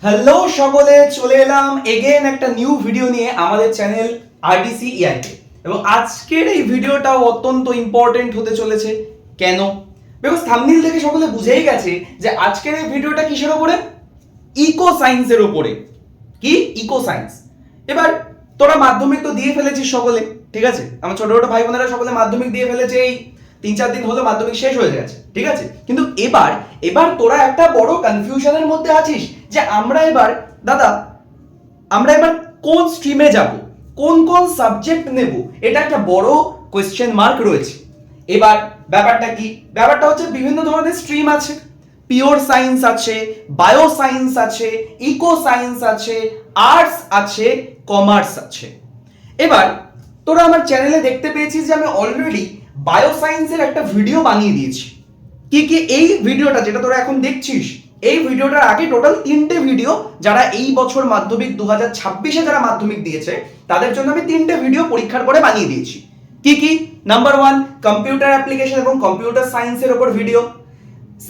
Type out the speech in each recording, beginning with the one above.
Hello সকলে, চলে এলাম এগেন একটা নিউ ভিডিও নিয়ে আমাদের চ্যানেল আরডিসি ইআইতে। এবং আজকের এই ভিডিওটাও অত্যন্ত ইম্পর্টেন্ট হতে চলেছে। কেন? বিকজ থাম্বনেল দেখে সকলে বুঝেই গেছে যে আজকের এই ভিডিওটা কিসের উপরে? ইকো সায়েন্সের উপরে। কি? Eco science. এবার তোরা মাধ্যমিক তো দিয়ে ফেলেছিস সকলে, ঠিক আছে? আমার ছোট ছোট ভাই বোনেরা সকলে মাধ্যমিক দিয়ে ফেলেছে, এই 3-4 দিন হলো মাধ্যমিক শেষ হয়ে গেছে, ঠিক আছে? কিন্তু এবার এবার তোরা একটা বড় কনফিউশনের মধ্যে আছিস যে আমরা এবার কোন স্ট্রিমে যাব, কোন কোন সাবজেক্ট নেব, এটা একটা বড় কোয়েশ্চেন মার্ক রয়েছে। এবার ব্যাপারটা কি? ব্যাপারটা হচ্ছে বিভিন্ন ধরনের স্ট্রিম আছে। পিওর সায়েন্স আছে, বায়ো সায়েন্স আছে, ইকো সায়েন্স আছে, আর্টস আছে, কমার্স আছে। এবার তোরা আমার চ্যানেলে দেখতে পেয়েছিস যে আমি অলরেডি বায়ো সায়েন্সের একটা ভিডিও বানিয়ে দিয়েছি। কি কি এই ভিডিওটা যেটা তোরা এখন দেখছিস, এই ভিডিওটার আগে টোটাল 3টে ভিডিও যারা এই বছর মাধ্যমিক 2026-এ যারা মাধ্যমিক দিয়েছে তাদের জন্য আমি 3টে ভিডিও পরীক্ষার পরে বানিয়ে দিয়েছি। কি কি? নাম্বার 1 কম্পিউটার অ্যাপ্লিকেশন এবং কম্পিউটার সায়েন্সের উপর ভিডিও,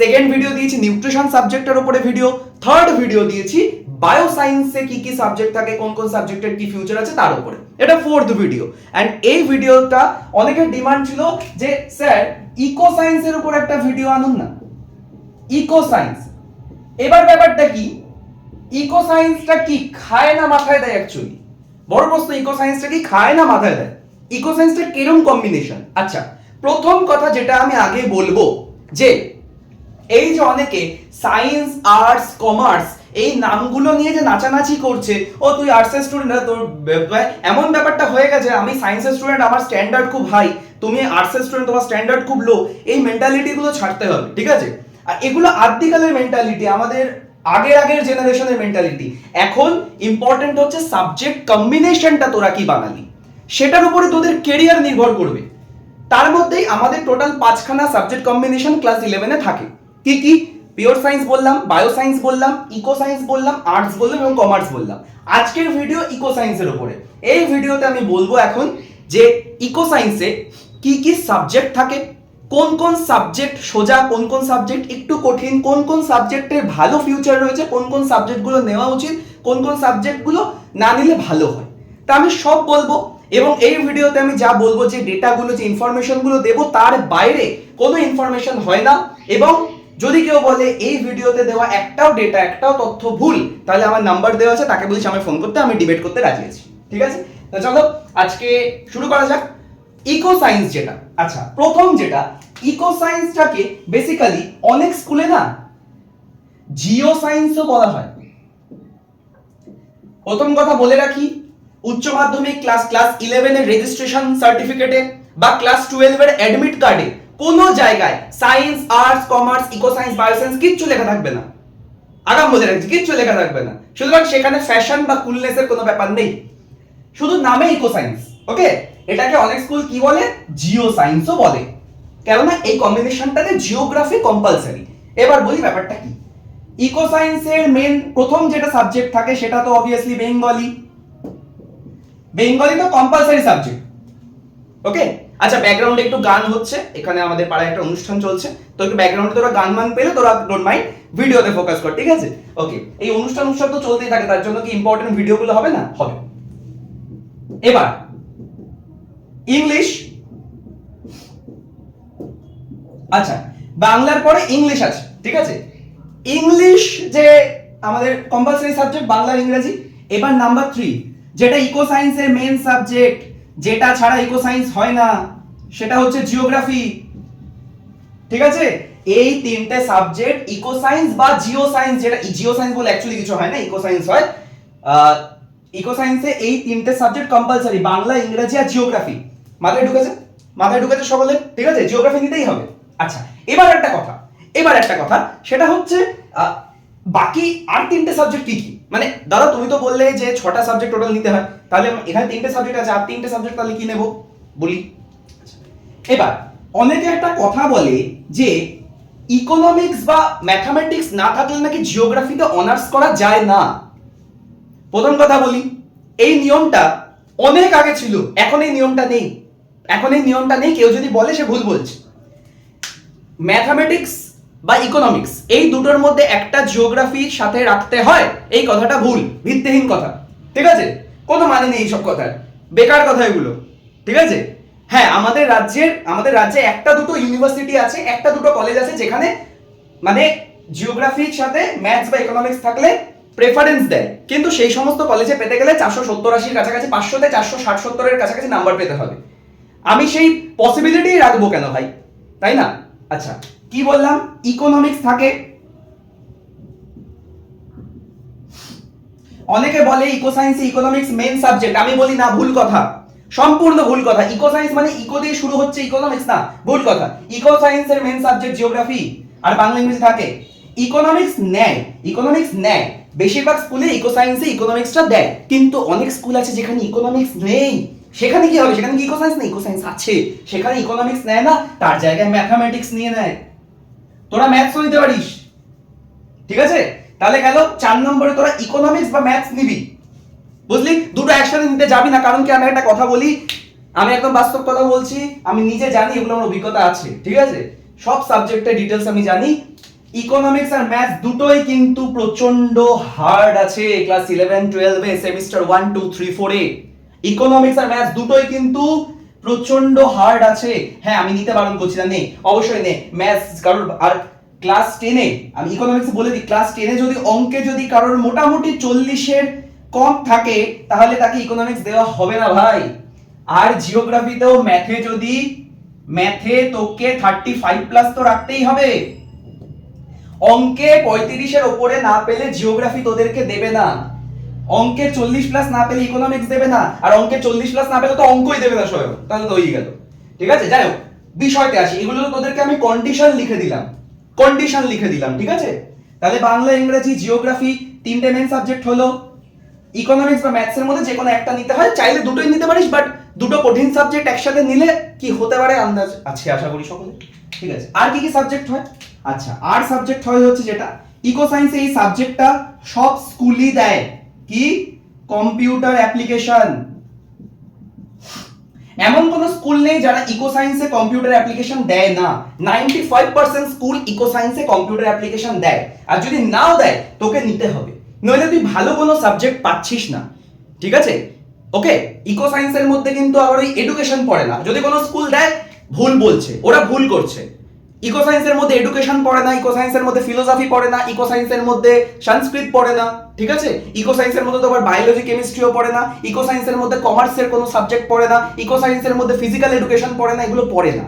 সেকেন্ড ভিডিও দিয়েছি নিউট্রিশন সাবজেক্টের উপরে ভিডিও, থার্ড ভিডিও দিয়েছি বায়ো সায়েন্সে কি কি সাবজেক্ট থাকে, কোন কোন সাবজেক্টের কি ফিউচার আছে তার উপরে। এটা ফোর্থ ভিডিও। এন্ড এই ভিডিওটা অনেকের ডিমান্ড ছিল যে স্যার ইকো সায়েন্সের উপর একটা ভিডিও আনুন না, ইকো সায়েন্স। এবার ব্যাপারটা কি? ইকো সায়েন্সটা কি খায় না মাথায় দেয়? অ্যাকচুয়ালি বড় প্রশ্ন, ইকো সায়েন্সটা কি খায় না মাথায় দেয়? ইকো সায়েন্সটা কিরকম কম্বিনেশন? আচ্ছা, প্রথম কথা যেটা আমি আগে বলবো যে এই যে অনেকে সায়েন্স, আর্টস, কমার্স এই নামগুলো নিয়ে যে নাচানাচি করছে, ও তুই আর্টসের স্টুডেন্ট, তোর এমন ব্যাপারটা হয়ে গেছে আমি সায়েন্সের স্টুডেন্ট, আমার স্ট্যান্ডার্ড খুব হাই, তুমি আর্টসের স্টুডেন্ট, তোমার স্ট্যান্ডার্ড খুব লো। এই মেন্টালিটিগুলো ছাড়তে হবে, ঠিক আছে? আর এগুলো আদিকালের মেন্টালিটি, আমাদের আগের জেনারেশনের মেন্টালিটি। এখন ইম্পর্টেন্ট হচ্ছে সাবজেক্ট কম্বিনেশনটা তোরা কি বানালি, সেটার উপরে তোদের কেরিয়ার নির্ভর করবে। তার মধ্যেই আমাদের টোটাল 5খানা সাবজেক্ট কম্বিনেশন ক্লাস 11-এ থাকে। কি কি? পিওর সায়েন্স বললাম, বায়ো সায়েন্স বললাম, ইকো সায়েন্স বললাম, আর্টস বললাম এবং কমার্স বললাম। আজকের ভিডিও ইকো সায়েন্সের উপরে। এই ভিডিওতে আমি বলবো এখন যে ইকো সায়েন্সে কি কি সাবজেক্ট থাকে, কোন কোন সাবজেক্ট সোজা, কোন কোন সাবজেক্ট একটু কঠিন, কোন কোন সাবজেক্টের ভালো ফিউচার রয়েছে, কোন কোন সাবজেক্টগুলো নেওয়া উচিত, কোন কোন সাবজেক্টগুলো না নিলে ভালো হয়, তা আমি সব বলবো। এবং এই ভিডিওতে আমি যা বলবো, যে ডেটাগুলো, যে ইনফরমেশনগুলো দেবো তার বাইরে কোনো ইনফরমেশন হয় না। এবং যদি কেউ বলে এই ভিডিওতে দেওয়া একটাও ডেটা, একটাও তথ্য ভুল, তাহলে আমার নাম্বার দেওয়া আছে, তাকে বলছি আমি ফোন করতে, আমি ডিবেট করতে রাজি আছি, ঠিক আছে? তো চলো আজকে শুরু করা যাক। ইকো সায়েন্স যেটা, আচ্ছা প্রথম যেটা, ইকো সায়েন্সটাকে বেসিক্যালি অনেক স্কুলে না জিও সায়েন্সও বলা হয়। প্রথম কথা বলে রাখি, উচ্চ মাধ্যমিক ক্লাস 11 এর রেজিস্ট্রেশন সার্টিফিকেটে বা ক্লাস 12 এর অ্যাডমিট কার্ডে কোনো জায়গায় science, arts, commerce, eco science, bio science কিচ্ছু লেখা থাকবে না। আগাম বলে রাখছি, কিচ্ছু লেখা থাকবে না। সুতরাং সেখানে ফ্যাশন বা কুলনেসের কোনো ব্যাপার নেই, শুধু নামে ইকো সায়েন্স। ওকে, এটাকে অনেক স্কুল কি বলে? জিও সায়েন্সও বলে, কেননা এই কম্বিনেশনটাতে জিওগ্রাফি কম্পালসারি। এবার বলি ব্যাপারটা কি। ইকো সায়েন্সের মেন প্রথম যেটা সাবজেক্ট থাকে সেটা তো অবভিয়াসলি বেঙ্গলি। বেঙ্গলি তো কম্পালসারি সাবজেক্ট। ওকে, আচ্ছা ব্যাকগ্রাউন্ডে একটু গান হচ্ছে, এখানে আমাদের পাড়ায় একটা অনুষ্ঠান চলছে, তো একটু ব্যাকগ্রাউন্ডে তোরা গান মান পেলে তোরা ডোন্ট মাইন্ড, ভিডিওতে ফোকাস কর, ঠিক আছে? ওকে, এই অনুষ্ঠান তো চলতেই থাকে, তার জন্য কি ইম্পর্টেন্ট ভিডিওগুলো হবে না? হবে। এবার ইংলিশ, আচ্ছা বাংলার পরে ইংলিশ আছে, ঠিক আছে? ইংলিশ যে আমাদের কম্পালসারি সাবজেক্ট, বাংলা ইংরেজি। এবার নাম্বার 3 যেটা ইকো সায়েন্সের মেন সাবজেক্ট, যেটা ছাড়া ইকো সায়েন্স হয় না, সেটা হচ্ছে জিওগ্রাফি, ঠিক আছে? এই 3টে সাবজেক্ট ইকো সায়েন্স বা জিও সায়েন্স, যেটা জিও সায়েন্স বলে অ্যাকচুয়ালি কিছু হয় না, ইকো সায়েন্স হয়। ইকো সায়েন্সে এই 3টে সাবজেক্ট কম্পালসারি, বাংলা, ইংরেজি আর জিওগ্রাফি। মাথায় ঢুকেছে? মাথায় ঢুকেছে সকলে, ঠিক আছে? জিওগ্রাফি নিতেই হবে। আচ্ছা, এবার একটা কথা সেটা হচ্ছে বাকি আর 3টে সাবজেক্ট কি কি? মানে দাদা তুমি তো বললে যে 6টা সাবজেক্ট টোটাল নিতে হয়, তাহলে এখানে 3টে সাবজেক্ট আছে, আর 3টে সাবজেক্ট তাহলে কি নেব বলি। এবার অনেকে একটা কথা বলে যে ইকোনমিক্স বা ম্যাথমেটিক্স না থাকলে নাকি জিওগ্রাফিতে অনার্স করা যায় না। প্রথম কথা বলি, এই নিয়মটা অনেক আগে ছিল, এখন এই নিয়মটা নেই। এখন এই নিয়মটা নেই, কেউ যদি বলে সে ভুল বলছে। ম্যাথমেটিক্স বা ইকোনমিক্স, এই দুটোর মধ্যে একটা জিওগ্রাফির সাথে রাখতে হয়, এই কথাটা ভুল, ভিত্তিহীন কথা, ঠিক আছে? কোনো মানে নেই এইসব কথার, বেকার কথা এগুলো, ঠিক আছে? হ্যাঁ, আমাদের রাজ্যে একটা দুটো ইউনিভার্সিটি আছে, একটা দুটো কলেজ আছে যেখানে মানে জিওগ্রাফির সাথে ম্যাথস বা ইকোনমিক্স থাকলে প্রেফারেন্স দেয়, কিন্তু সেই সমস্ত কলেজে পেতে গেলে 470-80 কাছাকাছি, 500-তে 460-70-এর কাছাকাছি নাম্বার পেতে হবে। আমি সেই পসিবিলিটি রাখবো কেন ভাই, তাই না? আচ্ছা, কি বললাম? ইকোনমিক্স থাকে, অনেকে বলে eco science economics main subject, আমি বলি না, ভুল কথা, সম্পূর্ণ ভুল কথা। ইকো সায়েন্স মানে ইকো দিয়ে শুরু হচ্ছে, ইকোনমিক্স না, ভুল কথা। ইকো সায়েন্সের মেইন সাবজেক্ট জিওগ্রাফি আর বাংলা ইংরেজি থাকে। ইকোনমিক্স নেয় বেশিরভাগ স্কুলে, ইকো সায়েন্সে ইকোনমিক্সটা দেয়, কিন্তু অনেক স্কুল আছে যেখানে ইকোনমিক্স নেই, সেখানে কি হবে? সেখানে কি ইকো সায়েন্স নেই? ইকো সায়েন্স আছে, সেখানে ইকোনমিক্স নেয় না, তার জায়গায় ম্যাথমেটিক্স নিয়ে নেয়। তোরা ম্যাথসও নিতে পারিস, ঠিক আছে? তাহলে গেল 4 নম্বরে, তোরা ইকোনমিক্স বা ম্যাথস নিবি, বুঝলি? দুটো একসাথে নিতে যাবি না, কারণ কি, আমি একটা কথা বলি, আমি একদম বাস্তব কথা বলছি, আমি নিজে জানি, এগুলো আমার অভিজ্ঞতা আছে, ঠিক আছে? সব সাবজেক্টের ডিটেলস আমি জানি। ইকোনমিক্স আর ম্যাথস দুটোই কিন্তু প্রচন্ড হার্ড আছে ক্লাস 11-12 এ, সেমিস্টার 1, 2, 3, 4 এ। ইকোনমিক্স আর ম্যাথস দুটোই কিন্তু প্রচন্ড হার্ড আছে। হ্যাঁ, আমি নিতে বারণ করছি না, নে, অবশ্যই নে ম্যাথস কারোর। আর ক্লাস 10 এ, আমি ইকোনমিক্স বলে দিই, ক্লাস 10 এ যদি অঙ্কে যদি কারোর মোটামুটি 40-এর কম থাকে, তাহলে তাকে ইকোনমিক্স দেওয়া হবে না ভাই। আর জিওগ্রাফিতেও ম্যাথে তোকে 35+ তো রাখতেই হবে। অঙ্কে 35-এর উপরে না পেলে জিওগ্রাফি তোদেরকে দেবে না, অঙ্কে 40+ না পেলে ইকোনমিক্স দেবে না, আর অঙ্কে 40+ না পেলে তো অঙ্কই দেবে না স্বয়ং, তাহলে তো হয়ে গেল, ঠিক আছে? যাই হোক, বিষয়তে আসি, এগুলো তোদেরকে আমি কন্ডিশন লিখে দিলাম, ঠিক আছে? তাহলে বাংলা ইংরেজি জিওগ্রাফি তিনটে মেইন সাবজেক্ট হলো। ইকোনমিক্স বা ম্যাথসের মধ্যে যে কোনো একটা নিতে হয়, চাইলে দুটোই নিতে পারিস, বাট দুটো কঠিন সাবজেক্ট একসাথে নিলে কি হতে পারে আন্দাজ আছে আশা করি সকলে, ঠিক আছে? আর কি কি সাবজেক্ট হয়? আচ্ছা, আর সাবজেক্ট হয় হচ্ছে যেটা ইকো সায়েন্সে, এই সাবজেক্টটা সব স্কুলই দেয়, কি? Computer application. এমন কোন স্কুল নেই যারা ইকো সায়েন্সে কম্পিউটার অ্যাপ্লিকেশন দেয় না। 95% স্কুল ইকো সায়েন্সে কম্পিউটার অ্যাপ্লিকেশন দেয়, আর যদি নাও দেয় তোকে নিতে হবে, নইলে তুই ভালো কোনো সাবজেক্ট পাচ্ছিস না, ঠিক আছে? ওকে, ইকো সায়েন্সের মধ্যে কিন্তু আবার ওই এডুকেশন পড়ে না, যদি কোনো স্কুল দেয় ভুল বলছে, ওরা ভুল করছে। ইকো সায়েন্সের মধ্যে এডুকেশন পড়ে না, ইকো সায়েন্সের মধ্যে ফিলোসফি পড়ে না, ইকো সায়েন্সের মধ্যে সংস্কৃত পড়ে না, ঠিক আছে? ইকো সায়েন্সের মধ্যে তো আবার বায়োলজি কেমিস্ট্রিও পড়ে না, ইকো সায়েন্সের মধ্যে কমার্সের কোনো সাবজেক্ট পড়ে না, ইকো সায়েন্সের মধ্যে ফিজিক্যাল এডুকেশন পড়ে না, এগুলো পড়ে না।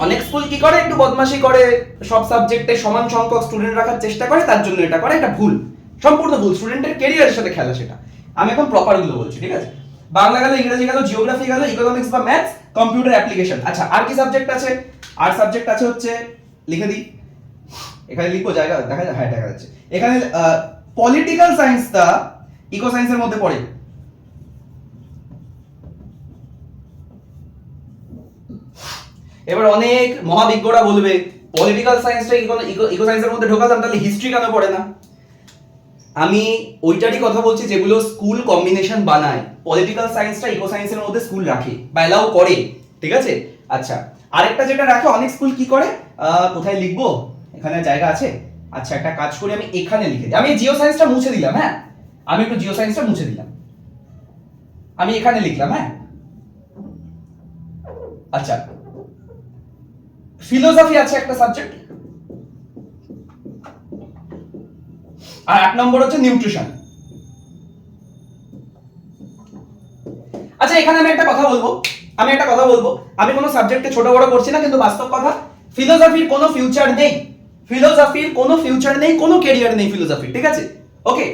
অনেক স্কুল কি করে, একটু বদমাশি করে, সব সাবজেক্টে সমান সংখ্যক স্টুডেন্ট রাখার চেষ্টা করে, তার জন্য এটা করে, এটা ভুল, সম্পূর্ণ ভুল, স্টুডেন্টের ক্যারিয়ারের সাথে খেলা সেটা। আমি এখন প্রপার গুলো বলছি, ঠিক আছে? বাংলা গেল, ইংরেজি গেল, জিওগ্রাফি গেল, ইকোনমিক্স বা ম্যাথস, কম্পিউটার অ্যাপ্লিকেশন। আচ্ছা, আর কি সাবজেক্ট আছে? আর সাবজেক্ট আছে হচ্ছে, লিখে দিই, এখানে লিখবো, জায়গা দেখা যায়, হ্যাঁ দেখা যাচ্ছে এখানে, পলিটিক্যাল সায়েন্সটা ইকো সায়েন্সের মধ্যে পড়ে। এবার অনেক মহাবিজ্ঞরা বলবে পলিটিক্যাল সায়েন্সটা ইকো সায়েন্সের মধ্যে ঢোকালাম, তাহলে হিস্ট্রি কেন পড়ে না? আমি ওইটারই কথা বলছি যেগুলো স্কুল কম্বিনেশন বানায়, পলিটিক্যাল সায়েন্সটা ইকো সায়েন্সের মধ্যে স্কুল রাখে বা এলাও করে, ঠিক আছে? আচ্ছা, আরেকটা যেটা রাখে অনেক স্কুল কি করে, কোথায় লিখবো, এখানে জায়গা আছে, আচ্ছা একটা কাজ করি, আমি এখানে লিখে দিই, আমি জিও সায়েন্সটা মুছে দিলাম, হ্যাঁ আমি একটু জিও সায়েন্সটা মুছে দিলাম, আমি এখানে লিখলাম, হ্যাঁ। আচ্ছা, ফিলোসফি আছে একটা সাবজেক্ট, আর 8 নম্বর হচ্ছে নিউট্রিশন। আচ্ছা, এখানে আমি একটা কথা বলবো, আমি কোনো সাবজেক্টে ছোট বড় করছি না, কিন্তু বাস্তব কথা, ফিলোসফির কোনো ফিউচার নেই, কোনো ক্যারিয়ার নেই ফিলোসফির, ঠিক আছে? ওকে,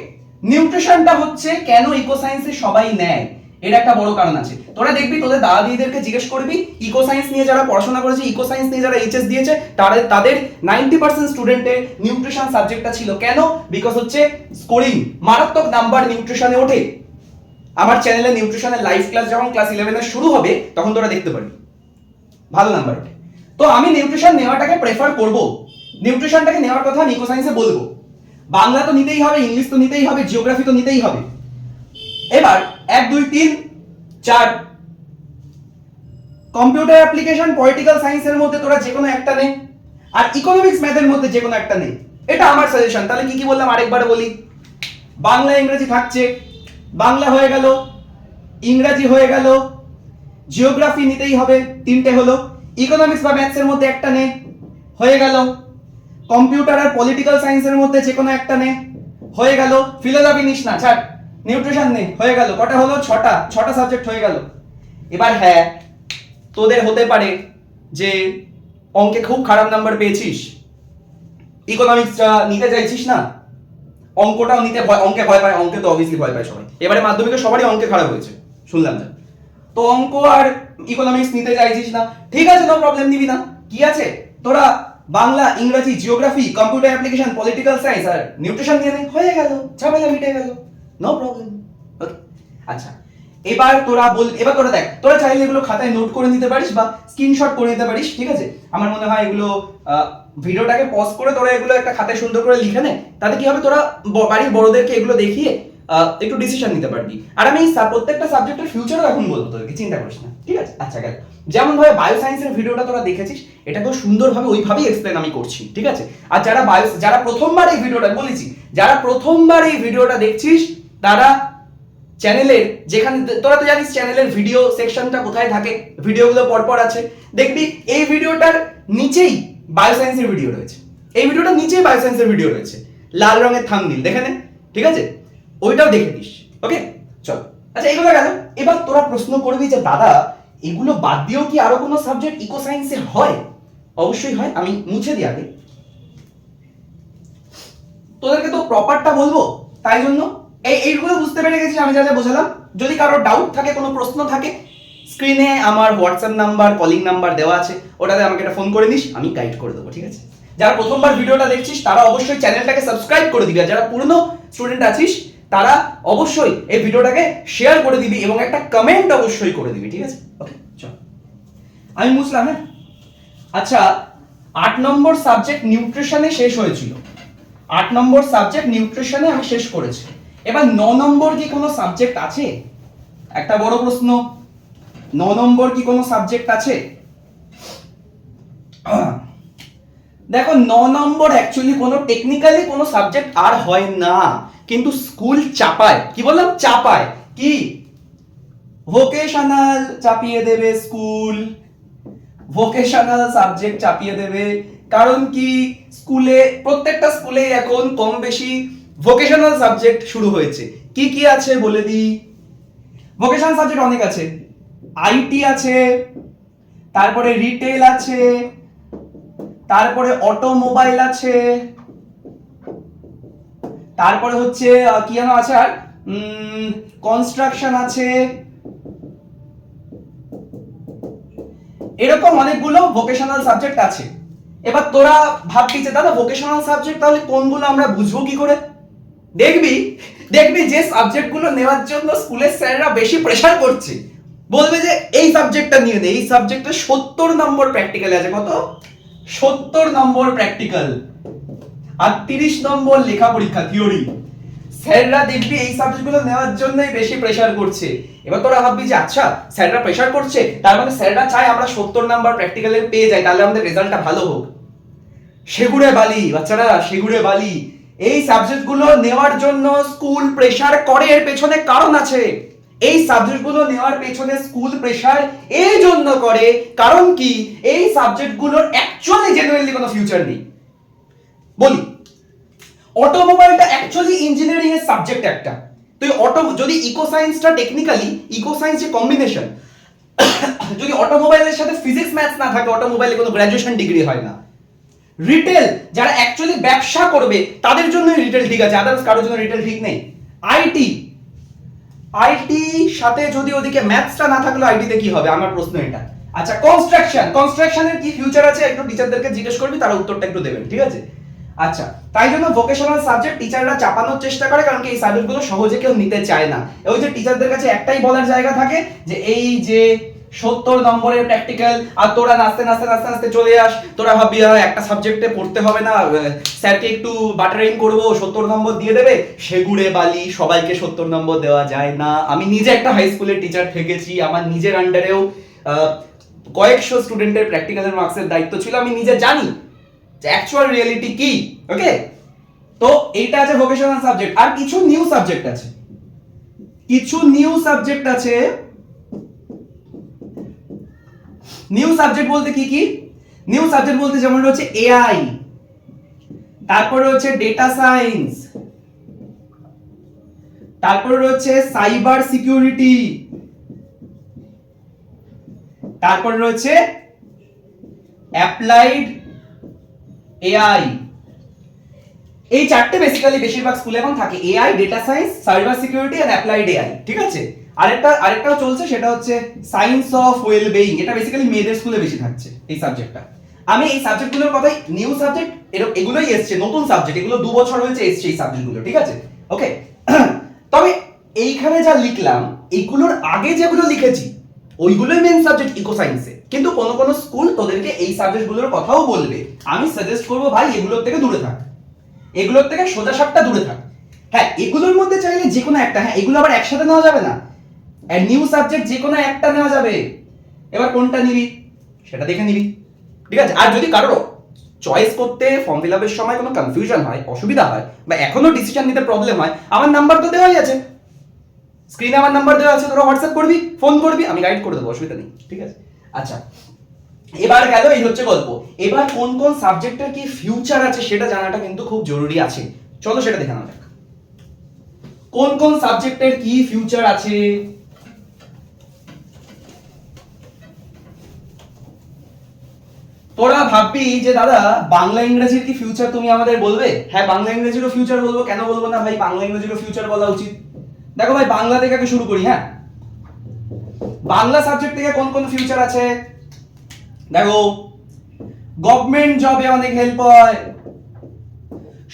নিউট্রিশনটা হচ্ছে কেন ইকো সায়েন্সে সবাই নেয়, এর একটা বড় কারণ আছে। তোরা দেখবি তোদের দাদা দিদিদেরকে জিজ্ঞেস করবি, ইকো সায়েন্স নিয়ে যারা পড়াশোনা করেছে, ইকো সায়েন্স নিয়ে যারা এইচএস দিয়েছে, তাদের 90% স্টুডেন্টের নিউট্রিশন সাবজেক্টটা ছিল। কেন? বিকজ হচ্ছে স্কোরিং, মারাত্মক নাম্বার নিউট্রিশনে ওঠে। আমার চ্যানেলে নিউট্রিশনের লাইভ ক্লাস যখন ক্লাস 11 এ শুরু হবে, তখন তোরা দেখতে পারবি, ভালো নাম্বার ওঠে। তো আমি নিউট্রিশন নেওয়াটাকে প্রেফার করব, নিউট্রিশনটাকে নেওয়ার কথা আমি ইকো সায়েন্সে বলবো। বাংলা তো নিতেই হবে, ইংলিশ তো নিতেই হবে, জিওগ্রাফি তো নিতেই হবে। এবার 1, 2, 3, 4, কম্পিউটার অ্যাপ্লিকেশন, পলিটিক্যাল সায়েন্সের মধ্যে তোরা যে কোনো একটা নে। আর ইকোনমিক্স ম্যাথের মধ্যে যে কোনো একটা নেই, এটা আমার সাজেশন। তাহলে কি কি বললাম আরেকবার বলি, বাংলা ইংরেজি থাকছে, বাংলা হয়ে গেল, ইংরেজি হয়ে গেল, জিওগ্রাফি নিতেই হবে, তিনটে হলো, ইকোনমিক্স বা ম্যাথস এর মধ্যে একটা নে, হয়ে গেল, কম্পিউটার আর পলিটিক্যাল সায়েন্সের মধ্যে যে কোনো একটা নে, হয়ে গেল, ফিলোসফি নিস না ছাড়, নিউট্রিশন নে, হয়ে গেল, কটা হলো, ছটা সাবজেক্ট হয়ে গেল। এবার হ্যাঁ, তোদের হতে পারে যে অঙ্কে খুব খারাপ নাম্বার পেয়েছিস, ইকোনমিক্সটা নিতে চাইছিস না, অঙ্কটাও নিতে ভয়, অঙ্কে ভয় পায়, অঙ্কে তো অবভিয়াসলি ভয় পায় সবাই, এবারে মাধ্যমিকে সবারই অঙ্কে খারাপ হয়েছে শুনলাম না, তো অঙ্ক আর ইকোনমিক্স নিতে চাইছিস না, ঠিক আছে, নো প্রবলেম, নিবি না, কি আছে, তোরা বাংলা ইংরেজি geography computer application political science আর নিউট্রিশন নিয়ে নে, হয়ে গেল, ঝামেলা মিটে গেল, নো প্রবলেম। ওকে, আচ্ছা, এবার তোরা দেখ, তোরা চাইলে এগুলো খাতায় নোট করে নিতে পারিস বা স্ক্রিনশট করে নিতে পারিস, ঠিক আছে, আমার মনে হয় এগুলো ভিডিওটাকে পজ করে তোরা এগুলো একটা খাতায় সুন্দর করে লিখে নে, তাতে কি হবে, তোরা বাড়ির বড়দেরকে এগুলো দেখিয়ে একটু ডিসিশন নিতে পারবি। আর আমি প্রত্যেকটা সাবজেক্টের ফিউচারও এখন বলবো তোদেরকে, চিন্তা করিস না, ঠিক আছে। আচ্ছা গেল, যেমন ভাবে বায়ো সায়েন্সের ভিডিওটা তোরা দেখেছিস, এটাকেও সুন্দরভাবে ওইভাবেই এক্সপ্লেন আমি করছি, ঠিক আছে। আর যারা প্রথমবার এই ভিডিওটা বলেছি, যারা প্রথমবার এই ভিডিওটা দেখছিস, তারা চ্যানেলের যেখানে, তোরা তো জানিস চ্যানেলের ভিডিও সেকশনটা কোথায় থাকে, ভিডিওগুলো পরপর আছে, দেখবি এই ভিডিওটার নিচেই বায়োসায়েন্সের ভিডিও রয়েছে, এই ভিডিওটার নিচেই বায়োসায়েন্সের ভিডিও রয়েছে, লাল রঙের থাম্বনেল দেখে নে, ঠিক আছে, ওইটাও দেখে দিস। ওকে চল, আচ্ছা এগুলো গেল। এবার তোরা প্রশ্ন করবি যে দাদা এগুলো বাদ দিয়েও কি আরো কোনো সাবজেক্ট ইকো সায়েন্সের হয়? অবশ্যই হয়, আমি মুছে দিই আগে, তোদেরকে তো প্রপারটা বলবো, তাই জন্য এইগুলো বুঝতে পেরে গেছি আমি, যা যা বোঝালাম। যদি কারো ডাউট থাকে, কোনো প্রশ্ন থাকে, স্ক্রিনে আমার হোয়াটসঅ্যাপ নাম্বার, কলিং নাম্বার দেওয়া আছে, ওটাতে আমাকে একটা ফোন করে নিস, আমি গাইড করে দেবো, ঠিক আছে। যারা প্রথমবার ভিডিওটা দেখছিস তারা অবশ্যই চ্যানেলটাকে সাবস্ক্রাইব করে দিবি, আর যারা পুরনো স্টুডেন্ট আছিস তারা অবশ্যই এই ভিডিওটাকে শেয়ার করে দিবি এবং একটা কমেন্ট অবশ্যই করে দিবি, ঠিক আছে। ওকে চল, আমি মুছলাম। হ্যাঁ, আচ্ছা 8 নম্বর সাবজেক্ট নিউট্রিশনে শেষ হয়েছিল, 8 নম্বর সাবজেক্ট নিউট্রিশনে আমি শেষ করেছি। এবার 9 নম্বর কি কোনো সাবজেক্ট আছে? একটা বড় প্রশ্ন, 9 নম্বর কি কোনো সাবজেক্ট আছে? দেখো 9 নম্বর অ্যাকচুয়ালি কোনো টেকনিক্যালি কোনো সাবজেক্ট আর হয় না, কিন্তু স্কুল চাপায়, কি বললাম, চাপায়, কি ভোকেশনাল চাপিয়ে দেবে, স্কুল ভোকেশনাল সাবজেক্ট চাপিয়ে দেবে, কারণ কি স্কুলে, প্রত্যেকটা স্কুলে এখন কম বেশি ভোকেশনাল সাবজেক্ট শুরু হয়েছে। কি কি আছে বলে দিই, ভোকেশনাল সাবজেক্ট অনেক আছে, আইটি আছে, তারপরে রিটেল আছে, তারপরে অটোমোবাইল আছে, তারপরে হচ্ছে কি যেন আছে, আর কনস্ট্রাকশন আছে, এরকম অনেকগুলো ভোকেশনাল সাবজেক্ট আছে। এবার তোরা ভাববি যে দাদা ভোকেশনাল সাবজেক্ট তাহলে কোনগুলো আমরা বুঝবো কি করে? দেখবি দেখবি যে সাবজেক্টগুলো নেওয়ার জন্য স্কুলের স্যাররা বেশি প্রেসার করছে, বলবে যে এই সাবজেক্টটা নিয়ে নে, এই সাবজেক্টে 70 নম্বর প্র্যাকটিক্যাল আছে, কত 70 নম্বর প্র্যাকটিক্যাল আর 30 নম্বর লেখা পরীক্ষা থিওরি। স্যাররা দেখবি এই সাবজেক্টগুলো নেওয়ার জন্যই বেশি প্রেসার করছে। এবার তোরা ভাববি যে আচ্ছা স্যাররা প্রেসার করছে, তার মানে স্যাররা চায় আমরা 70 নাম্বার প্র্যাকটিক্যালে পেয়ে যাই, তাহলে আমাদের রেজাল্টটা ভালো হোক। সেগুড়ে বালি বাচ্চারা, সেগুড়ে বালি। এই সাবজেক্টগুলো নেওয়ার জন্য স্কুল প্রেসার করে, এর পেছনে কারণ আছে। এই সাবজেক্টগুলো নেওয়ার পেছনে স্কুল প্রেসার এই জন্য করে, কারণ কি এই সাবজেক্টগুলোর অ্যাকচুয়ালি জেনুইনলি কোনো ফিউচার নেই। বলি, অটোমোবাইলটা অ্যাকচুয়ালি ইঞ্জিনিয়ারিং এর সাবজেক্ট একটা, তো যদি ইকো সায়েন্সটা টেকনিক্যালি ইকো সায়েন্স যে কম্বিনেশন, যদি অটোমোবাইলের সাথে ফিজিক্স ম্যাথস না থাকে, অটোমোবাইলে কোনো গ্র্যাজুয়েশন ডিগ্রি হয় না। রিটেল যারা অ্যাকচুয়ালি ব্যবসা করবে তাদের জন্য রিটেল ঠিক আছে, আদার্স কারোর জন্য রিটেল ঠিক নেই। আইটি সাথে যদি ওদিকে ম্যাথসটা না থাকলে আইটিতে কি হবে, আমার প্রশ্ন এটা। আচ্ছা কনস্ট্রাকশনের কি ফিউচার আছে, একটু টিচারদেরকে জিজ্ঞেস করবি, তারা উত্তরটা একটু দেবেন, ঠিক আছে। আচ্ছা, তাই জন্য ভোকেশনাল সাবজেক্ট টিচাররা চাপানোর চেষ্টা করে, কারণ কি এই সাবজেক্টগুলো সহজে কেউ নিতে চায় না। ওই যে টিচারদের কাছে একটাই বলার জায়গা থাকে যে এই যে 70 নম্বরের প্র্যাকটিক্যাল, আর তোরা নাচতে নাচতে নাচতে নাচতে চলে আস, তোরা ভাববি একটা সাবজেক্টে পড়তে হবে না, স্যারকে একটু বাটারিং করবো, 70 নম্বর দিয়ে দেবে। সেগুড়ে বালি, সবাইকে 70 নম্বর দেওয়া যায় না। আমি নিজে একটা হাই স্কুলের টিচার থেকেছি, আমার নিজের আন্ডারেও কয়েকশো স্টুডেন্টের প্র্যাকটিক্যালের মার্কসের দায়িত্ব ছিল, আমি নিজে জানি যে অ্যাকচুয়াল রিয়েলিটি কি। ওকে, তো এইটা আছে ভোকেশনাল সাবজেক্ট। আর কিছু নিউ সাবজেক্ট আছে, কিছু নিউ সাবজেক্ট আছে। নিউ সাবজেক্ট বলতে কি কি? নিউ সাবজেক্ট বলতে যেমন রয়েছে এআই, তারপরে রয়েছে ডেটা সায়েন্স, তারপরে রয়েছে সাইবার সিকিউরিটি, তারপরে রয়েছে অ্যাপ্লাইড এআই। এই চারটে বেসিক্যালি বেশিরভাগ স্কুলে এখন থাকে, AI, data science, cyber security and applied AI. ঠিক আছে, আরেকটাও চলছে, সেটা হচ্ছে সায়েন্স অফ ওয়েলবিং। এটা বেসিক্যালি মেয়েদের স্কুলে বেশি থাকছে এই সাবজেক্টটা। আমি এই সাবজেক্টগুলোর কথাই, নিউ সাবজেক্ট এগুলোই এসছে, নতুন সাবজেক্ট, এগুলো 2 বছর হয়েছে এসছে এই সাবজেক্টগুলো। ঠিক আছে, ওকে। তবে এইখানে যা লিখলাম, এইগুলোর আগে যেগুলো লিখেছি ওইগুলোই মেন সাবজেক্ট ইকো সায়েন্সে, কিন্তু কোন কোন স্কুল তোদেরকে এই সাবজেক্টগুলোর কথাও বলবে। আমি সাজেস্ট করবো ভাই এগুলোর থেকে দূরে থাক, এগুলোর থেকে সোজা সাপটা দূরে থাক। হ্যাঁ, এগুলোর মধ্যে চাইলে যে কোনো একটা, হ্যাঁ এগুলো আবার একসাথে নেওয়া যাবে না, আর নিউ সাবজেক্ট যে কোনো একটা নেওয়া যাবে। এবার কোনটা নিবি সেটা দেখে নিবি। ঠিক আছে, আর যদি কারোর চয়েস করতে ফর্ম ফিল আপের সময় কোনো কনফিউশন হয়, অসুবিধা হয়, বা এখনো ডিসিশন নিতে প্রবলেম হয়, আমার নাম্বার তো দেওয়াই আছে, স্ক্রিনে আমার নাম্বার দেওয়া আছে, তোরা হোয়াটসঅ্যাপ করবি, ফোন করবি, আমি গাইড করে দেবো, অসুবিধা নেই। ঠিক আছে, আচ্ছা এবার গেল, এই হচ্ছে গল্প। এবার কোন কোন সাবজেক্টের কি ফিউচার আছে সেটা জানাটা কিন্তু খুব জরুরি আছে। চলো সেটা দেখে নেওয়া যাক, কোন কোন সাবজেক্টের কি ফিউচার আছে। তোরা ভাববি যে দাদা বাংলা ইংরেজির কি ফিউচার তুমি আমাদের বলবে? হ্যাঁ, বাংলা ইংরেজিরও ফিউচার বলবো, কেন বলবো না ভাই, বাংলা ইংরেজিরও ফিউচার বলা উচিত। দেখো ভাই, বাংলা থেকে আগে শুরু করি। হ্যাঁ, বাংলা সাবজেক্ট থেকে কোন কোন ফিউচার আছে দেখো। গভর্নমেন্ট জবে অনেক হেল্প হয়,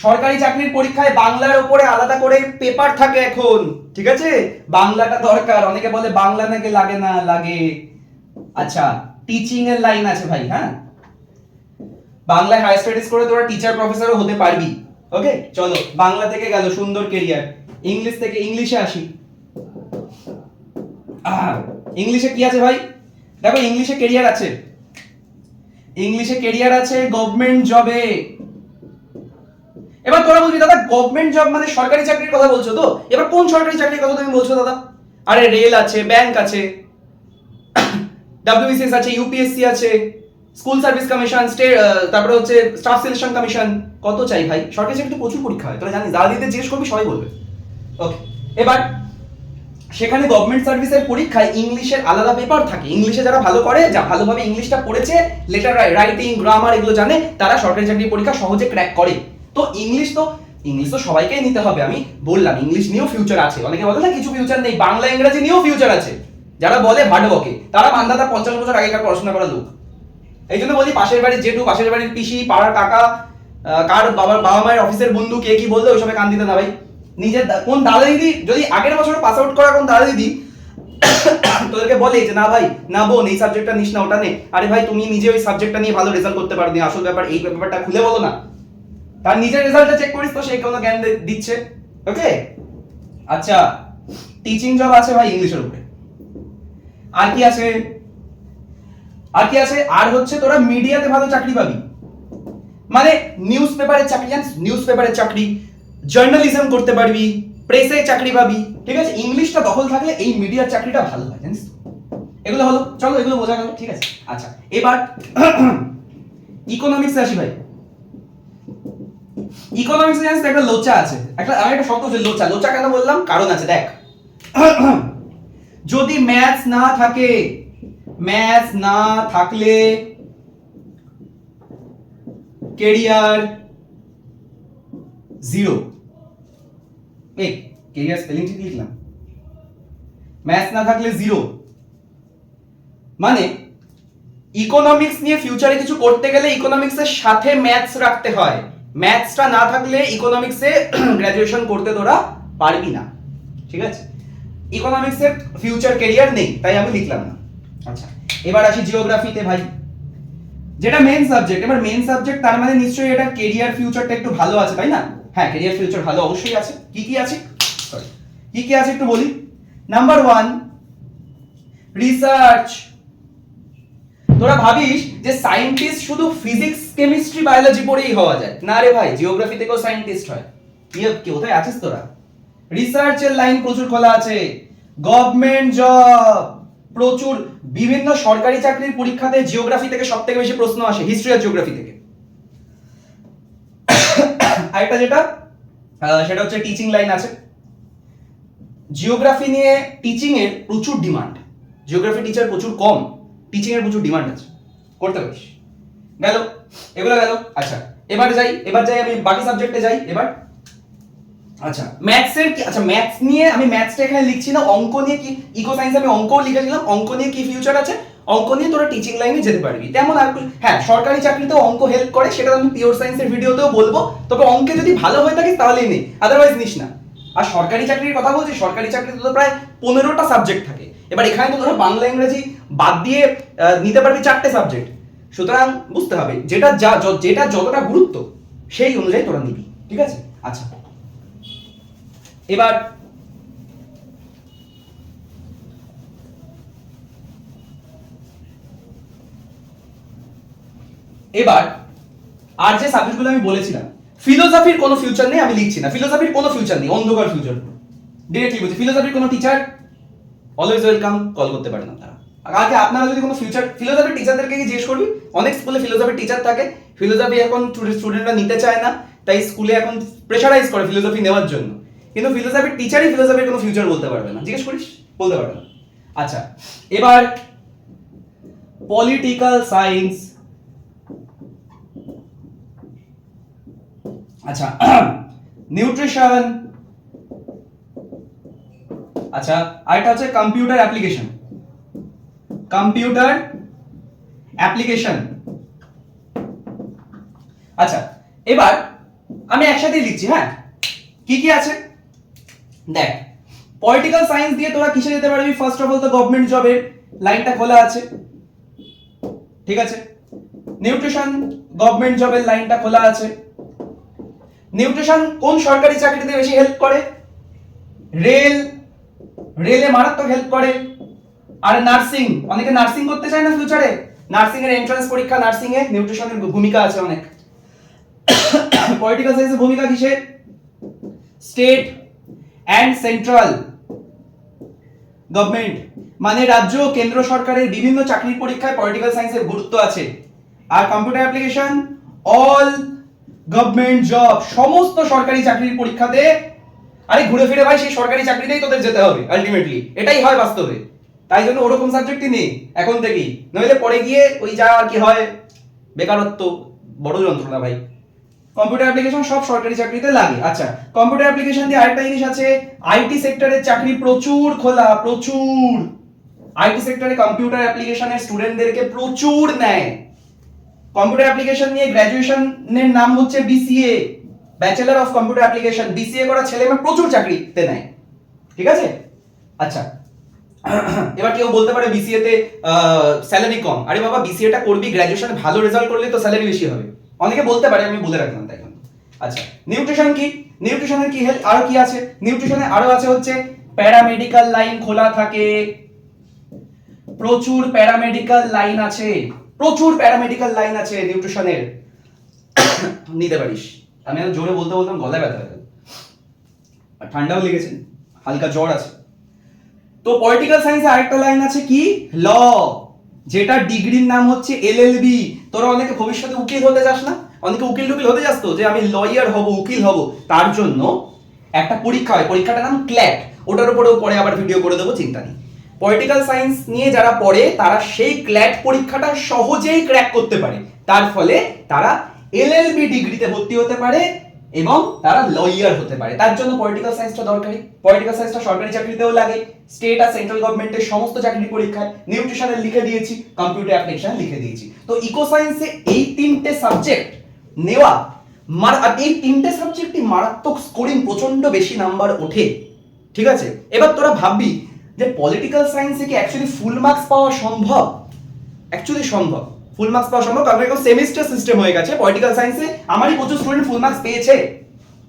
সরকারি চাকরির পরীক্ষায় বাংলার উপরে আলাদা করে পেপার থাকে এখন। ঠিক আছে, বাংলাটা দরকার, অনেকে বলে বাংলা নাকি লাগে না, লাগে। আচ্ছা, টিচিং এর লাইন আছে ভাই। হ্যাঁ, বাংলায় হায়ার স্টাডিজ করে তোরা টিচার প্রফেসরও হতে পারবি। ওকে, চলো বাংলা থেকে গেল, সুন্দর কেরিয়ার। ইংলিশ থেকে ইংলিশে আসি। ইংলিশে কি আছে ভাই? দেখো ইংলিশে কেরিয়ার আছে, ইংলিশে কেরিয়ার আছে গভর্নমেন্ট জবে। এবার তোরা বলবি দাদা গভর্নমেন্ট জব মানে সরকারি চাকরির কথা বলছো তো? এবার কোন সরকারি চাকরির কথা তুমি বলছো দাদা? আরে রেল আছে, ব্যাংক আছে, ডব্লিউবিসিএস আছে, ইউপিএসসি আছে, স্কুল সার্ভিস কমিশন, তারপরে হচ্ছে স্টাফ সিলেকশন কমিশন। কত চাই ভাই? সরকারি চাকরিতে প্রচুর পরীক্ষা হয়, তোরা জানিস, যারা দিতে জিজ্ঞেস করবি সবাই বলবে। ওকে, এবার সেখানে গভর্নমেন্ট সার্ভিসের পরীক্ষায় ইংলিশের আলাদা পেপার থাকে। ইংলিশে যারা ভালো করে, যা ভালোভাবে ইংলিশটা পড়েছে, লেটার রাইটিং, গ্রামার এগুলো জানে, তারা সরকারি চাকরির পরীক্ষা সহজে ক্র্যাক করে। তো ইংলিশ তো সবাইকেই নিতে হবে। আমি বললাম ইংলিশ নিয়েও ফিউচার আছে, অনেকে বলে না কিছু ফিউচার নেই, বাংলা ইংরেজি নিয়েও ফিউচার আছে। যারা বলে ভাট বকে, তারা মান্দাতা 50 বছর আগেকার পড়াশোনা করা লোক। এই জন্য বলি, পাশের বাড়ির জেঠু, পাশের বাড়ির পিসি, পাড়ার কাকা, কার বাবা মায়ের অফিসের বন্ধু, কে কি বললে ওইসবে কান দিতে না ভাই। নিজের কোন দাদা দিদি যদি আগের বছর পাস আউট করা কোন দাদা দিদি তোদেরকে বলে যে না ভাই, না বোন, এই সাবজেক্টটা নিস না, ওটা নে, আরে ভাই তুমি নিজে ওই সাবজেক্টটা নিয়ে ভালো রেজাল্ট করতে পারবি, আসল ব্যাপার এই ব্যাপারটা খুলে বলো না, তার নিজের রেজাল্টটা চেক করিস তো সে কোনো জ্ঞান দিচ্ছে। ওকে, আচ্ছা টিচিং জব আছে ভাই ইংলিশের উপরে। আর কি আছে? আর কি আছে? আর হচ্ছে তোরা মিডিয়াতে ভালো চাকরি পাবি, মানে নিউজ পেপারের চাকরি, জানিস নিউজ পেপারের চাকরি, জার্নালিজম করতে পারবি, প্রেসে চাকরি পাবি। ঠিক আছে, ইংলিশটা দখল থাকলে এই মিডিয়ার চাকরিটা ভালো হয়, জানিস। এগুলো হলো, চলো এগুলো বোঝা গেল। ঠিক আছে, আচ্ছা এবার ইকোনমিক্সে আসি ভাই। ইকোনমিক্সে জানিস একটা লোচা আছে, একটা শব্দ আছে লোচা। লোচা কেন বললাম? কারণ আছে, দেখ। যদি ম্যাথস না থাকে, ম্যাথস না থাকলে কেরিয়ার জিরো। এই কেরিয়ার স্পেলিং ঠিক লিখলাম, ম্যাথস না থাকলে জিরো। মানে ইকোনমিক্স নিয়ে ফিউচারে কিছু করতে গেলে ইকোনমিক্সের সাথে ম্যাথস রাখতে হয়। ম্যাথসটা না থাকলে ইকোনমিক্সে গ্র্যাজুয়েশন করতে তোরা পারবি না। ঠিক আছে, ইকোনমিক্সের ফিউচার কেরিয়ার নেই, তাই আমি লিখলাম না। আচ্ছা এবার আসি জিওগ্রাফিতে ভাই, যেটা মেন সাবজেক্ট। এবার মেন সাবজেক্ট তার মানে নিশ্চয়ই এটা কেরিয়ার ফিউচারটা একটু ভালো আছে, তাই না? হ্যাঁ, কেরিয়ার ফিউচার ভালো অবশ্যই আছে। কি কি আছে? সরি, কি কি আছে একটু বলি। Number 1 research. তোরা ভাবিস যে সায়েন্টিস্ট শুধু ফিজিক্স কেমিস্ট্রি বায়োলজি পড়েই হওয়া যায় না রে ভাই, জিওগ্রাফি থেকেও সায়েন্টিস্ট হয়। কি কোথায় আছিস তোরা? রিসার্চের লাইন প্রচুর খোলা আছে, গভর্নমেন্ট জব প্রচুর, বিভিন্ন সরকারি চাকরির পরীক্ষাতে জিওগ্রাফি থেকে সবথেকে বেশি প্রশ্ন আসে, হিস্ট্রি আর জিওগ্রাফি থেকে। আরেকটা যেটা সেটা হচ্ছে টিচিং লাইন আছে। জিওগ্রাফি নিয়ে টিচিং এর প্রচুর ডিমান্ড, জিওগ্রাফি টিচার প্রচুর কম, টিচিং এর প্রচুর ডিমান্ড আছে, করতে পারিস। গেল, এগুলো গেল। আচ্ছা এবার যাই আমি বাকি সাবজেক্টে যাই এবার। আচ্ছা ম্যাথসের কি, আচ্ছা ম্যাথস নিয়ে আমি ম্যাথসটা এখানে লিখছি না, অঙ্ক নিয়ে কি, ইকো সায়েন্স আমি অঙ্কও লিখেছিলাম, অঙ্ক নিয়ে কি ফিউচার আছে, অঙ্ক নিয়ে তোরা টিচিং লাইনে যেতে পারবি। তেমন আর হ্যাঁ সরকারি চাকরিতেও অঙ্ক হেল্প করে, সেটা আমি পিওর সায়েন্সের ভিডিওতেও বলবো, তবে অঙ্কে যদি ভালো হয়ে থাকিস তাহলেই নে, আদারওয়াইজ নিস না। আর সরকারি চাকরির কথা বলছি, সরকারি চাকরিতে তো প্রায় 15টা সাবজেক্ট থাকে, এবার এখানে তো ধরো বাংলা ইংরেজি বাদ দিয়ে নিতে পারবি 4টে সাবজেক্ট, সুতরাং বুঝতে হবে যেটা যতটা গুরুত্ব সেই অনুযায়ী তোরা নিবি, ঠিক আছে। আচ্ছা এবার আর যে সাবজেক্টগুলো আমি বলেছিলাম, ফিলোসফির কোনো ফিউচার নেই, আমি লিখছি না, ফিলোসফির কোনো ফিউচার নেই, অন্ধকার ফিউচার, ডিরেক্টলি বলছি। ফিলোসফির কোনো টিচার অলওয়েজ ওয়েলকাম, কল করতে পারেন আপনারা। আগে আপনারা যদি কোনো ফিউচার ফিলোসফির টিচারদেরকে কি জিজ্ঞেস করবি, অনেক স্কুলে ফিলোসফির টিচার থাকে, ফিলোসফি এখন স্টুডেন্টরা নিতে চায় না, তাই স্কুলে এখন প্রেশারাইজ করে ফিলোসফি নেওয়ার জন্য, কিন্তু ফিলোসফির টিচারই ফিলোসফির কোনো ফিউচার বলতে পারবে না, জিজ্ঞেস করিস বলতে পারবে না। আচ্ছা এবার পলিটিক্যাল সায়েন্স, আচ্ছা নিউট্রিশন, আচ্ছা আরেকটা হচ্ছে কম্পিউটার অ্যাপ্লিকেশন, আচ্ছা এবার আমি একসাথে লিখছি, হ্যাঁ কি কি আছে দেখ। পলিটিক্যাল সায়েন্স দিয়ে তোরা কিসে যেতে পারবি, ফার্স্ট অফ অল তো গভর্নমেন্ট জবের লাইনটা খোলা আছে, ঠিক আছে। নিউট্রিশন, গভর্নমেন্ট জবের লাইনটা খোলা আছে। নিউট্রিশন কোন সরকারি চাকরিতে বেশি হেল্প করে, রেলে মারাত্মক হেল্প করে। আর নার্সিং, অনেকে নার্সিং করতে চায় না ফিউচারে, নার্সিং এর এন্ট্রান্স পরীক্ষা, নার্সিং এ নিউট্রিশনের ভূমিকা আছে অনেক। পলিটিক্যাল সায়েন্সের ভূমিকা কিসের, স্টেট এন্ড সেন্ট্রাল গভর্নমেন্ট, মানে রাজ্য কেন্দ্র সরকারের বিভিন্ন চাকরির পরীক্ষায় পলিটিক্যাল সায়েন্সের গুরুত্ব আছে। আর computer application all government job, সমস্ত সরকারি চাকরির পরীক্ষাতে, আরে ঘুরে ফিরে ভাই সেই সরকারি চাকরিতেই তোদের যেতে হবে আলটিমেটলি, এটাই হয় বাস্তবে, তাই জন্য ওরকম সাবজেক্টই নেই এখন থেকেই, নইলে পরে গিয়ে ওই যা আর কি হয়, বেকারত্ব, বড় যন্ত্রণা ভাই। কম্পিউটার অ্যাপ্লিকেশন সব সরকারি চাকরিতে লাগে। আচ্ছা কম্পিউটার অ্যাপ্লিকেশন দিয়ে আরেকটা জিনিস আছে, আইটি সেক্টরের চাকরি প্রচুর খোলা, প্রচুর আইটি সেক্টরে কম্পিউটার অ্যাপ্লিকেশনের স্টুডেন্টদেরকে প্রচুর নেয়। কম্পিউটার অ্যাপ্লিকেশন নিয়ে গ্র্যাজুয়েশনের নাম হচ্ছে BCA, bachelor of computer application, BCA করা ছেলে মেয়ে প্রচুর চাকরিতে নেয়, ঠিক আছে। আচ্ছা এবার কেউ বলতে পারে বিসিএ তে স্যালারি কম, আরে বাবা বিসিএ টা করবি, গ্র্যাজুয়েশনে ভালো রেজাল্ট করলে তো স্যালারি বেশি হবে, অনেকে বলতে পারে, আমি বলে রাখলাম তাই জন্য। আচ্ছা নিউট্রিশন কি, নিউট্রিশনের কি হেল্প, আরো কি আছে, নিউট্রিশনে আরো আছে হচ্ছে প্যারামেডিক্যাল লাইন খোলা থাকে, প্রচুর প্যারামেডিক্যাল লাইন আছে, প্রচুর প্যারামেডিক্যাল লাইন আছে নিউট্রিশনের, নিতে পারিস। আমি আর জোরে বলতে বলতাম গলায় ব্যথা হয়ে গেল, আর ঠান্ডাও লেগেছে, হালকা জ্বর আছে। তো পলিটিক্যাল সায়েন্সে আরেকটা লাইন আছে কি, ল, যেটা ডিগ্রির নাম হচ্ছে এলএলবি। তোরা অনেকে ভবিষ্যতে উকিল হতে যাস না, অনেকে উকিল টুকিল হতে যাস তো, যে আমি লয়ার হব, উকিল হব, তার জন্য একটা পরীক্ষা হয়, পরীক্ষাটার নাম ক্ল্যাট, ওটার উপরেও পরে আবার ভিডিও করে দেবো, চিন্তা নেই। পলিটিক্যাল সায়েন্স নিয়ে যারা পড়ে তারা সেই ক্ল্যাট পরীক্ষাটা সহজেই ক্র্যাক করতে পারে, তার ফলে তারা এলএলবি ডিগ্রিতে ভর্তি হতে পারে এবং তারা লয়ার হতে পারে, তার জন্য পলিটিক্যাল সায়েন্সটা দরকারি। পলিটিক্যাল সায়েন্সটা সরকারি চাকরিতেও লাগে, স্টেট আর সেন্ট্রাল গভর্নমেন্টের সমস্ত চাকরি পরীক্ষায়, নিউট্রিশনের লিখে দিয়েছি, কম্পিউটার অ্যাপ্লিকেশন লিখে দিয়েছি। তো ইকো সায়েন্সে এই তিনটে সাবজেক্ট নেওয়া, এই তিনটে সাবজেক্টই মারাত্মক স্কোরিং, প্রচন্ড বেশি নাম্বার ওঠে, ঠিক আছে। এবার তোরা ভাববি যে পলিটিক্যাল সায়েন্সে কি অ্যাকচুয়ালি ফুল মার্কস পাওয়া সম্ভব, অ্যাকচুয়ালি সম্ভব, ফুল মার্কস পাওয়া সম্ভব, কারণ এখন সেমিস্টার সিস্টেম হয়ে গেছে পলিটিক্যাল সায়েন্সে, আমারই প্রচুর স্টুডেন্ট ফুল মার্কস পেয়েছে,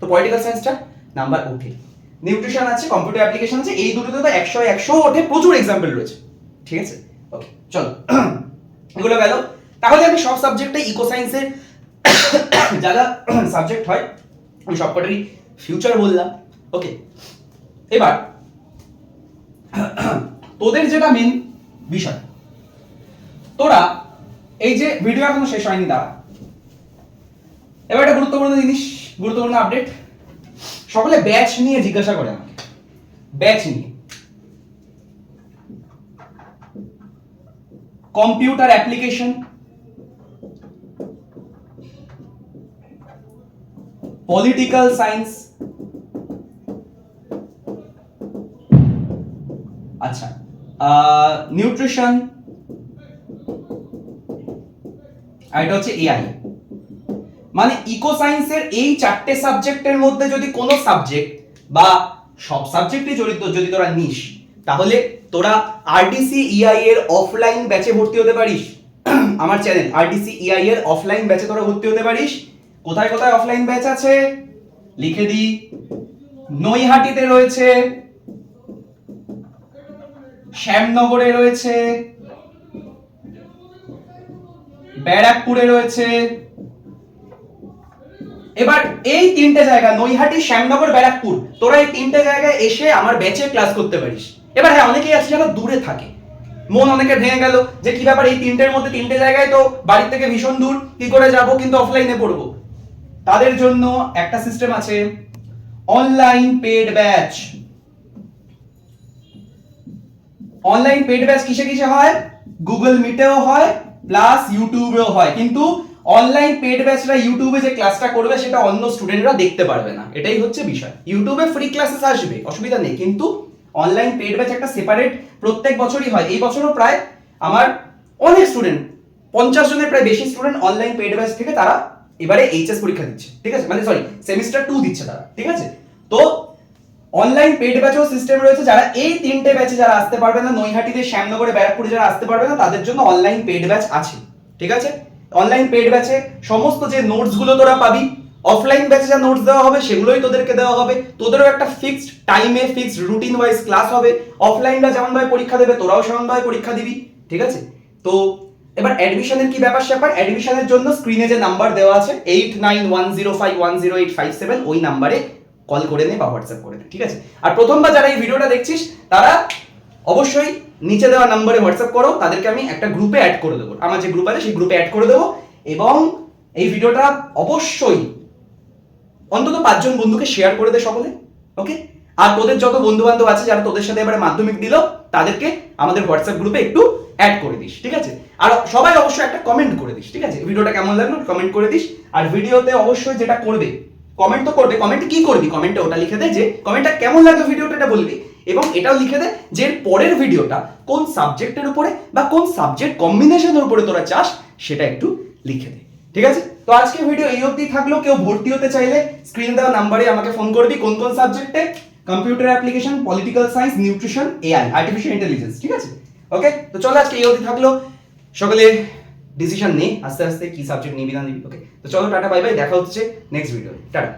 তো পলিটিক্যাল সায়েন্সটা নাম্বার ওঠে। নিউট্রিশন আছে, কম্পিউটার অ্যাপ্লিকেশন আছে, এই দুটোতে তো 100 ওঠে, প্রচুর এক্সাম্পল রয়েছে, ঠিক আছে। ওকে চলো এগুলো গেল। তাহলে আমি সব সাবজেক্টে ইকো সায়েন্সের যা যা সাবজেক্ট হয় আমি সবকটারই ফিউচার বললাম। ওকে, এবার তোদের যেটা মেন বিষয়, তোরা এই যে ভিডিও এখনো শেষ হয়নি দাঁড়া, এবার একটা গুরুত্বপূর্ণ জিনিস, গুরুত্বপূর্ণ আপডেট। সকলে ব্যাচ নিয়ে জিজ্ঞাসা করে আমাকে, ব্যাচ নিয়ে কম্পিউটার অ্যাপ্লিকেশন, পলিটিক্যাল সায়েন্স, আচ্ছা নিউট্রিশন, আর এটা হচ্ছে এআই। মানে ইকো সায়েন্সের এই চারটে সাবজেক্টের মধ্যে যদি কোনো সাবজেক্ট বা সব সাবজেক্টই জড়িত যদি তোরা নিস, তাহলে তোরা আরডিসি ইআই এর অফলাইন ব্যাচে ভর্তি হতে পারিস। আমার চ্যানেল আরডিসি ইআই এর অফলাইন ব্যাচে তোরা ভর্তি হতে পারিস। কোথায় কোথায় অফলাইন ব্যাচ আছে লিখে দি। নৈহাটিতে রয়েছে, শ্যামনগরে রয়েছে, ব্যারাকপুরে রয়েছে। এবার এই তিনটে জায়গা, নৈহাটি, শ্যামনগর, ব্যারাকপুর, তোরা এই তিনটে জায়গায় এসে আমার ব্যাচে ক্লাস করতে পারিস। এবার হ্যাঁ, অনেকেই আছে যারা দূরে থাকে, মন অনেকে ভেঙে গেল যে কি ব্যাপার, এই তিনটের মধ্যে তিনটে জায়গায় তো বাড়ি থেকে ভীষণ দূর, কি করে যাব, কিন্তু অফলাইনে পড়বো। তাদের জন্য একটা সিস্টেম আছে, online paid batch. Online paid batch কিসে কিসে হয়? গুগল মিটেও হয় প্লাস ইউটিউবেও হয়, কিন্তু অনলাইন পেড ব্যাচরা ইউটিউবে যে ক্লাসটা করবে সেটা অন্য স্টুডেন্টরা দেখতে পারবে না, এটাই হচ্ছে বিষয়। ইউটিউবে ফ্রি ক্লাসেস আসবে, অসুবিধা নেই, কিন্তু অনলাইন পেড ব্যাচ একটা সেপারেট প্রত্যেক বছরই হয়। এই বছরও প্রায় আমার অনেক স্টুডেন্ট, 50 জনের প্রায় বেশি স্টুডেন্ট অনলাইন পেড ব্যাচ থেকে তারা এবারে এইচএস পরীক্ষা দিচ্ছে, ঠিক আছে, মানে সরি সেমিস্টার 2 দিচ্ছে তারা, ঠিক আছে। তো অনলাইন পেড ব্যাচও সিস্টেম রয়েছে, যারা এই তিনটে ব্যাচে যারা আসতে পারবে না, নৈহাটিতে, শ্যামনগরে, ব্যারাকপুরে যারা আসতে পারবে না, তাদের জন্য অনলাইন পেড ব্যাচ আছে, ঠিক আছে। অনলাইন পেড ব্যাচে সমস্ত যে নোটস গুলো তোরা পাবি, অফলাইন ব্যাচে যা নোটস দেওয়া হবে সেগুলোই তোদেরকে দেওয়া হবে। তোদেরও একটা ফিক্সড টাইমে ফিক্সড রুটিন ওয়াইজ ক্লাস হবে। অফলাইনরা যেমন ভাবে পরীক্ষা দেবে তোরাও সেমন ভাবে পরীক্ষা দিবি, ঠিক আছে। তো এবার অ্যাডমিশনের কি ব্যাপার স্যাপার, অ্যাডমিশনের জন্য স্ক্রিনে যে নাম্বার দেওয়া আছে 8910510857, ওই নাম্বারে কল করে নে বা হোয়াটসঅ্যাপ করে নে, ঠিক আছে। আর প্রথমবার যারা এই ভিডিওটা দেখছিস তারা অবশ্যই নিচে দেওয়া নম্বরে হোয়াটসঅ্যাপ করো, তাদেরকে আমি একটা গ্রুপে অ্যাড করে দেবো, আমার যে গ্রুপ আছে সেই গ্রুপে অ্যাড করে দেবো। এবং এই ভিডিওটা অবশ্যই অন্তত 5 জন বন্ধুকে শেয়ার করে দে সকলে, ওকে। আর তোদের যত বন্ধু বান্ধব আছে যারা তোদের সাথে এবারে মাধ্যমিক দিল, তাদেরকে আমাদের হোয়াটসঅ্যাপ গ্রুপে একটু অ্যাড করে দিস, ঠিক আছে। আর সবাই অবশ্যই একটা কমেন্ট করে দিস, ঠিক আছে, ভিডিওটা কেমন লাগলো কমেন্ট করে দিস। আর ভিডিওতে অবশ্যই যেটা করবে, কমেন্ট তো করবে, কমেন্টে কি করবি, কমেন্টে ওটা লিখে দে যে কমেন্টটা কেমন লাগলো ভিডিওটা, এটা বলবি। এবং এটাও লিখে দে যে পরের ভিডিওটা কোন সাবজেক্টের উপরে বা কোন সাবজেক্ট কম্বিনেশনের উপরে তোরা চাস, সেটা একটু লিখে দে, ঠিক আছে। তো আজকে ভিডিও এই অবধি থাকলো। কেউ ভর্তি হতে চাইলে স্ক্রিনে দেওয়া নাম্বারে আমাকে ফোন করবি, কোন কোন সাবজেক্টে, computer application, political science, nutrition, AI, artificial intelligence, ঠিক আছে। ওকে, তো চলো আজকে এই অবধি থাকলো। সকলে ডিসিশন নে আস্তে আস্তে কি সাবজেক্ট নিবি না নিবি, ওকে। তো চলো টাটা বাই বাই, দেখা হচ্ছে নেক্সট ভিডিও, টাটা।